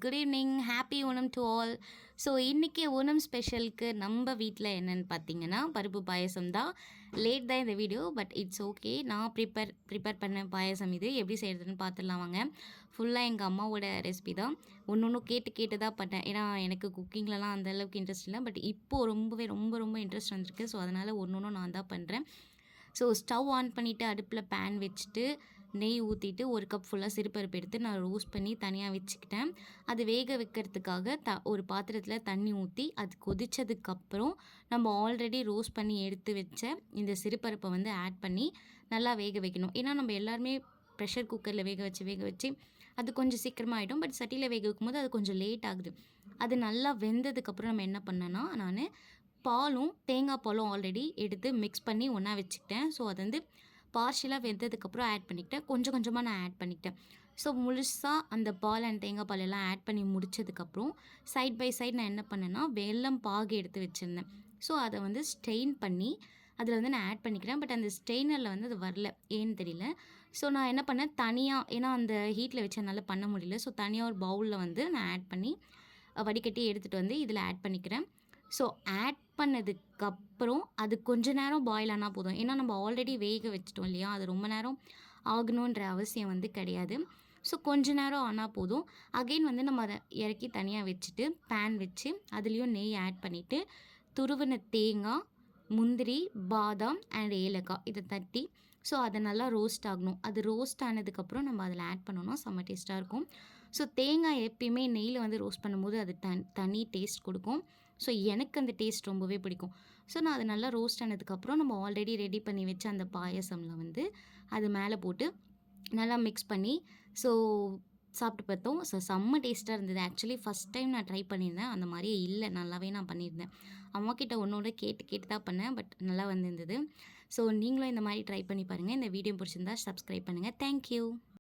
Good evening. Happy Onam to all. So இன்றைக்கி ஓணம் ஸ்பெஷலுக்கு நம்ம வீட்டில் என்னென்னு பார்த்தீங்கன்னா பருப்பு பாயசம் தான். லேட் தான் இந்த வீடியோ, பட் இட்ஸ் ஓகே. நான் ப்ரிப்பேர் பண்ண பாயசம் இது எப்படி செய்கிறதுன்னு பார்த்துடலாம் வாங்க. ஃபுல்லாக எங்கள் அம்மாவோட ரெசிபி தான். ஒன்று ஒன்று கேட்டு தான் பண்ணேன். ஏன்னா எனக்கு குக்கிங்லலாம் அந்தளவுக்கு இன்ட்ரெஸ்ட் இல்லை, பட் இப்போது ரொம்ப இன்ட்ரெஸ்ட் வந்திருக்கு. ஸோ அதனால் ஒன்று நான் தான் பண்ணுறேன். ஸோ ஸ்டவ் ஆன் பண்ணிவிட்டு அடுப்பில் பேன் வச்சுட்டு நெய் ஊற்றிட்டு ஒரு கப் ஃபுல்லாக சிறுபருப்பு எடுத்து நான் ரோஸ்ட் பண்ணி தனியாக வச்சுக்கிட்டேன். அது வேக வைக்கிறதுக்காக ஒரு பாத்திரத்தில் தண்ணி ஊற்றி அது கொதித்ததுக்கப்புறம் நம்ம ஆல்ரெடி ரோஸ்ட் பண்ணி எடுத்து வச்ச இந்த சிறுபருப்பை வந்து ஆட் பண்ணி நல்லா வேக வைக்கணும். ஏன்னா நம்ம எல்லாருமே ப்ரெஷர் குக்கரில் வேக வச்சு அது கொஞ்சம் சீக்கிரமாக ஆகிடும். பட் சட்டியில் வேக வைக்கும்போது அது கொஞ்சம் லேட் ஆகுது. அது நல்லா வெந்ததுக்கப்புறம் நம்ம என்ன பண்ணேன்னா, நான் பாலும் தேங்காய் பாலும் ஆல்ரெடி எடுத்து மிக்ஸ் பண்ணி ஒன்றா வச்சுக்கிட்டேன். ஸோ அது வந்து பார்ஷியலாக வெந்ததுக்கப்புறம் ஆட் பண்ணிக்கிட்டேன். கொஞ்சமாக நான் ஆட் பண்ணிக்கிட்டேன். ஸோ முழுசாக அந்த பால் அண்ட் தேங்காய் பால் எல்லாம் ஆட் பண்ணி முடித்ததுக்கப்புறம் சைட் பை சைட் நான் என்ன பண்ணேன்னா வெல்லம் பாகு எடுத்து வச்சுருந்தேன். ஸோ அதை வந்து ஸ்டெயின் பண்ணி அதில் வந்து நான் ஆட் பண்ணிக்கிறேன். பட் அந்த ஸ்டெயினரில் வந்து அது வரல, ஏன்னு தெரியல. ஸோ நான் என்ன பண்ணேன், தனியாக ஏன்னா அந்த ஹீட்டில் வச்சு என்னால் பண்ண முடியல. ஸோ தனியாக ஒரு பவுலில் வந்து நான் ஆட் பண்ணி வடிகட்டி எடுத்துகிட்டு வந்து இதில் ஆட் பண்ணிக்கிறேன். ஸோ ஆட் பண்ணதுக்கப்புறம் அது கொஞ்ச நேரம் பாயில் ஆனால் போதும். ஏன்னா நம்ம ஆல்ரெடி வேக வச்சிட்டோம் இல்லையா, அது ரொம்ப நேரம் ஆகணுன்ற அவசியம் வந்து கிடையாது. ஸோ கொஞ்ச நேரம் ஆனால் போதும். அகெயின் வந்து நம்ம அதை இறக்கி தனியாக வச்சுட்டு பேன் வச்சு அதுலேயும் நெய் ஆட் பண்ணிவிட்டு துருவின தேங்காய், முந்திரி, பாதாம் அண்ட் ஏலக்காய் இதை தட்டி ஸோ அதை நல்லா ரோஸ்ட் ஆகணும். அது ரோஸ்ட் ஆனதுக்கப்புறம் நம்ம அதில் ஆட் பண்ணோன்னா செம்ம டேஸ்ட்டாக இருக்கும். ஸோ தேங்காய் எப்பயுமே நெய்யில் வந்து ரோஸ்ட் பண்ணும்போது அது தனி டேஸ்ட் கொடுக்கும். ஸோ எனக்கு அந்த டேஸ்ட் ரொம்பவே பிடிக்கும். ஸோ நான் அது நல்லா ரோஸ்ட் ஆனதுக்கப்புறம் நம்ம ஆல்ரெடி ரெடி பண்ணி வச்ச அந்த பாயசமில் வந்து அது மேலே போட்டு நல்லா மிக்ஸ் பண்ணி ஸோ சாப்பிட்டு பார்த்தோம். ஸோ செம்ம டேஸ்ட்டாக இருந்தது. ஆக்சுவலி ஃபஸ்ட் டைம் நான் ட்ரை பண்ணியிருந்தேன். அந்த மாதிரியே இல்லை, நல்லாவே நான் பண்ணியிருந்தேன். அம்மாக்கிட்ட ஒன்றோட கேட்டு தான் பண்ணேன், பட் நல்லா வந்திருந்தது. ஸோ நீங்களும் இந்த மாதிரி ட்ரை பண்ணி பாருங்கள். இந்த வீடியோ பிடிச்சிருந்தா சப்ஸ்கிரைப் பண்ணுங்கள். தேங்க்யூ.